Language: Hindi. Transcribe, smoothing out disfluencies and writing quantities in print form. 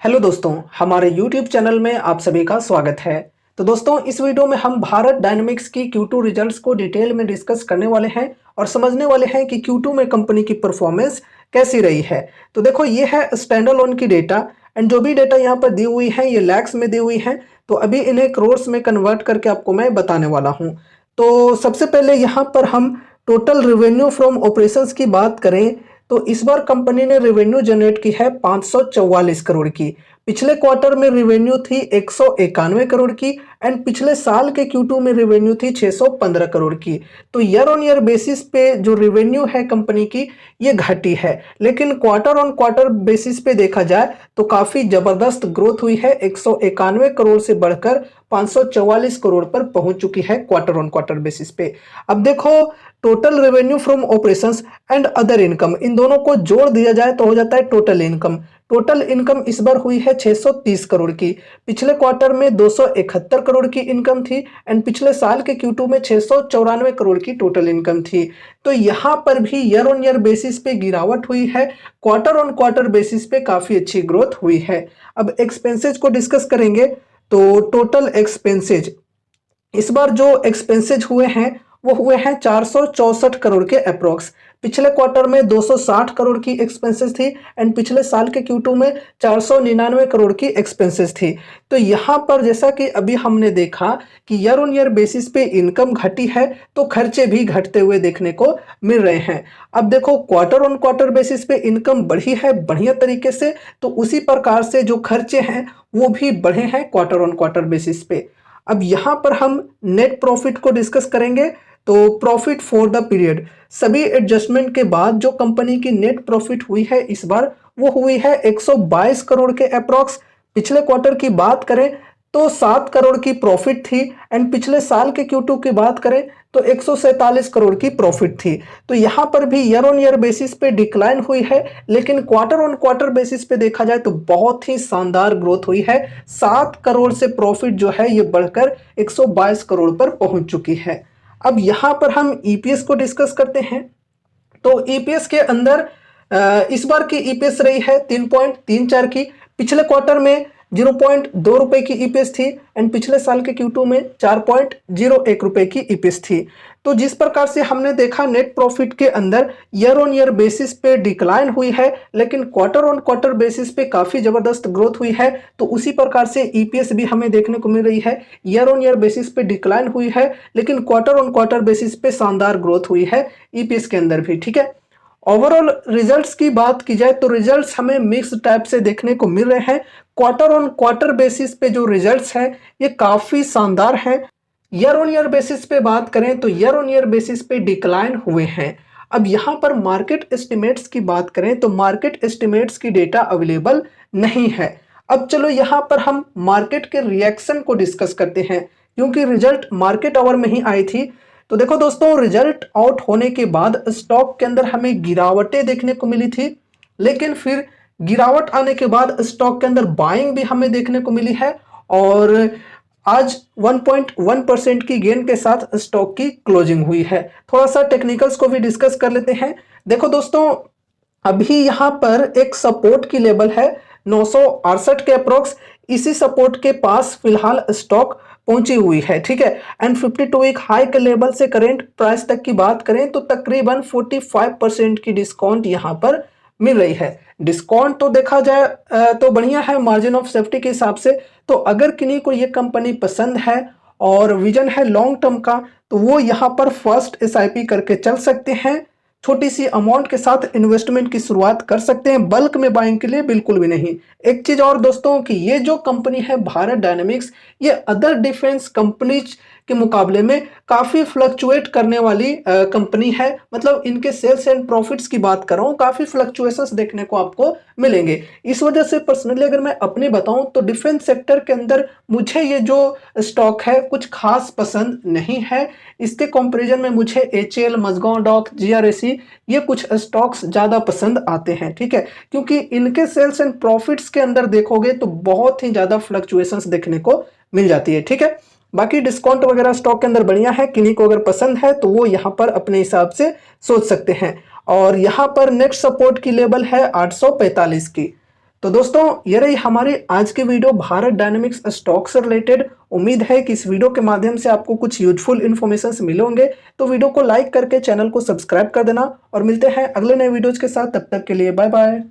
हेलो दोस्तों, हमारे YouTube चैनल में आप सभी का स्वागत है। तो दोस्तों, इस वीडियो में हम भारत डायनामिक्स की Q2 रिजल्ट्स को डिटेल में डिस्कस करने वाले हैं और समझने वाले हैं कि Q2 में कंपनी की परफॉर्मेंस कैसी रही है। तो देखो, ये है स्टैंड अलोन की डेटा एंड जो भी डेटा यहाँ पर दी हुई है ये लैक्स में दी हुई है। तो अभी इन्हें करोड़्स में कन्वर्ट करके आपको मैं बताने वाला हूँ। तो सबसे पहले यहाँ पर हम टोटल रेवेन्यू फ्रॉम ऑपरेशंस की बात करें तो इस बार कंपनी ने रेवेन्यू जनरेट की है 544 करोड़ की। पिछले क्वार्टर में रेवेन्यू थी 191 करोड़ की एंड पिछले साल के Q2 में रेवेन्यू थी 615 करोड़ की। तो ईयर ऑन ईयर बेसिस पे जो रेवेन्यू है कंपनी की ये घटी है, लेकिन क्वार्टर ऑन क्वार्टर बेसिस पे देखा जाए तो काफी जबरदस्त ग्रोथ हुई है। 191 करोड़ से बढ़कर 544 करोड़ पर पहुंच चुकी है क्वार्टर ऑन क्वार्टर बेसिस पे। अब देखो, total revenue from operations and other income, इन दोनों को जोड़ दिया जाए तो हो जाता है टोटल इनकम। टोटल इनकम इस बार हुई है 630 करोड़ की। पिछले क्वार्टर में 271 करोड़ की इनकम थी एंड पिछले साल के Q2 में 694 करोड़ की टोटल इनकम थी। तो यहाँ पर भी ईयर ऑन ईयर बेसिस पे गिरावट हुई है, क्वार्टर ऑन क्वार्टर बेसिस पे काफी अच्छी ग्रोथ हुई है। अब एक्सपेंसेज को डिस्कस करेंगे तो टोटल एक्सपेंसेज इस बार जो एक्सपेंसेज हुए हैं वो हुए हैं 464 करोड़ के अप्रोक्स। पिछले क्वार्टर में 260 करोड़ की एक्सपेंसेस थी एंड पिछले साल के Q2 में 499 करोड़ की एक्सपेंसेस थी। तो यहाँ पर जैसा कि अभी हमने देखा कि ईयर ऑन ईयर बेसिस पे इनकम घटी है तो खर्चे भी घटते हुए देखने को मिल रहे हैं। अब देखो, क्वार्टर ऑन क्वार्टर बेसिस पे इनकम बढ़ी है बढ़िया तरीके से, तो उसी प्रकार से जो खर्चे हैं वो भी बढ़े हैं क्वार्टर ऑन क्वार्टर बेसिस पे। अब यहाँ पर हम नेट प्रॉफिट को डिस्कस करेंगे। तो प्रॉफिट फॉर द पीरियड, सभी एडजस्टमेंट के बाद जो कंपनी की नेट प्रॉफिट हुई है इस बार वो हुई है 122 करोड़ के अप्रॉक्स। पिछले क्वार्टर की बात करें तो 7 करोड़ की प्रॉफिट थी एंड पिछले साल के Q2 की बात करें तो 147 करोड़ की प्रॉफिट थी। तो यहाँ पर भी ईयर ऑन ईयर बेसिस पे डिक्लाइन हुई है, लेकिन क्वार्टर ऑन क्वार्टर बेसिस पे देखा जाए तो बहुत ही शानदार ग्रोथ हुई है। 7 करोड़ से प्रॉफिट जो है ये बढ़कर 122 करोड़ पर पहुंच चुकी है। अब यहाँ पर हम ईपीएस को डिस्कस करते हैं। तो ईपीएस के अंदर इस बार की ईपीएस रही है 3.34 की। पिछले क्वार्टर में 0.2 रुपए की ईपीएस थी एंड पिछले साल के Q2 में 4.01 रुपए की ईपीएस थी। तो जिस प्रकार से हमने देखा नेट प्रॉफिट के अंदर ईयर ऑन ईयर बेसिस पे डिक्लाइन हुई है, लेकिन क्वार्टर ऑन क्वार्टर बेसिस पे काफी जबरदस्त ग्रोथ हुई है। तो उसी प्रकार से ईपीएस भी हमें देखने को मिल रही है। ईयर ऑन ईयर बेसिस पे डिक्लाइन हुई है, लेकिन क्वार्टर ऑन क्वार्टर बेसिस पे शानदार ग्रोथ हुई है ईपीएस के अंदर भी। ठीक है, ओवरऑल रिजल्ट्स की बात की जाए तो रिजल्ट्स हमें मिक्स टाइप से देखने को मिल रहे हैं। क्वार्टर ऑन क्वार्टर बेसिस पे जो रिजल्ट्स हैं ये काफी शानदार हैं। ईयर ऑन ईयर बेसिस पे बात करें तो ईयर ऑन ईयर बेसिस पे डिक्लाइन हुए हैं। अब यहाँ पर मार्केट एस्टिमेट्स की बात करें तो मार्केट एस्टिमेट्स की डेटा अवेलेबल नहीं है। अब चलो यहाँ पर हम मार्केट के रिएक्शन को डिस्कस करते हैं, क्योंकि रिजल्ट मार्केट आवर में ही आई थी। तो देखो दोस्तों, रिजल्ट आउट होने के बाद स्टॉक के अंदर हमें गिरावटें देखने को मिली थी, लेकिन फिर गिरावट आने के बाद स्टॉक के अंदर बाइंग भी हमें देखने को मिली है और आज 1.1% की गेन के साथ स्टॉक की क्लोजिंग हुई है। थोड़ा सा टेक्निकल्स को भी डिस्कस कर लेते हैं। देखो दोस्तों, अभी यहाँ पर एक सपोर्ट की लेवल है 968 के अप्रोक्स। इसी सपोर्ट के पास फिलहाल स्टॉक पहुंची हुई है। ठीक है, एंड 52 वीक हाई के लेवल से करेंट प्राइस तक की बात करें तो तकरीबन 45% की डिस्काउंट यहाँ पर मिल रही है। डिस्काउंट तो देखा जाए तो बढ़िया है मार्जिन ऑफ सेफ्टी के हिसाब से। तो अगर किन्हीं को ये कंपनी पसंद है और विजन है लॉन्ग टर्म का, तो वो यहाँ पर फर्स्ट एसआईपी करके चल सकते हैं। छोटी सी अमाउंट के साथ इन्वेस्टमेंट की शुरुआत कर सकते हैं, बल्क में बाइंग के लिए बिल्कुल भी नहीं। एक चीज और दोस्तों कि ये जो कंपनी है भारत डायनामिक्स, ये अदर डिफेंस कंपनीज के मुकाबले में काफी फ्लक्चुएट करने वाली कंपनी है। मतलब इनके सेल्स एंड प्रॉफिट्स की बात कर रहा हूँ, काफी फ्लक्चुएशंस देखने को आपको मिलेंगे। इस वजह से पर्सनली अगर मैं अपने बताऊं तो डिफेंस सेक्टर के अंदर मुझे ये जो स्टॉक है कुछ खास पसंद नहीं है। इसके कंपैरिजन में मुझे एचएएल, मजगांव डॉक, जीआरएसी ये कुछ स्टॉक्स ज्यादा पसंद आते हैं। ठीक है, क्योंकि इनके सेल्स एंड प्रॉफिट्स के अंदर देखोगे तो बहुत ही ज्यादा फ्लक्चुएशंस देखने को मिल जाती है। ठीक है, बाकी डिस्काउंट वगैरह स्टॉक के अंदर बढ़िया है। किन्हीं को अगर पसंद है तो वो यहाँ पर अपने हिसाब से सोच सकते हैं। और यहाँ पर नेक्स्ट सपोर्ट की लेवल है 845 की। तो दोस्तों ये रही हमारी आज की वीडियो भारत डायनेमिक्स स्टॉक से रिलेटेड। उम्मीद है कि इस वीडियो के माध्यम से आपको कुछ यूजफुल इन्फॉर्मेशन मिले होंगे। तो वीडियो को लाइक करके चैनल को सब्सक्राइब कर देना और मिलते हैं अगले नए वीडियोज के साथ। तब तक के लिए बाय बाय।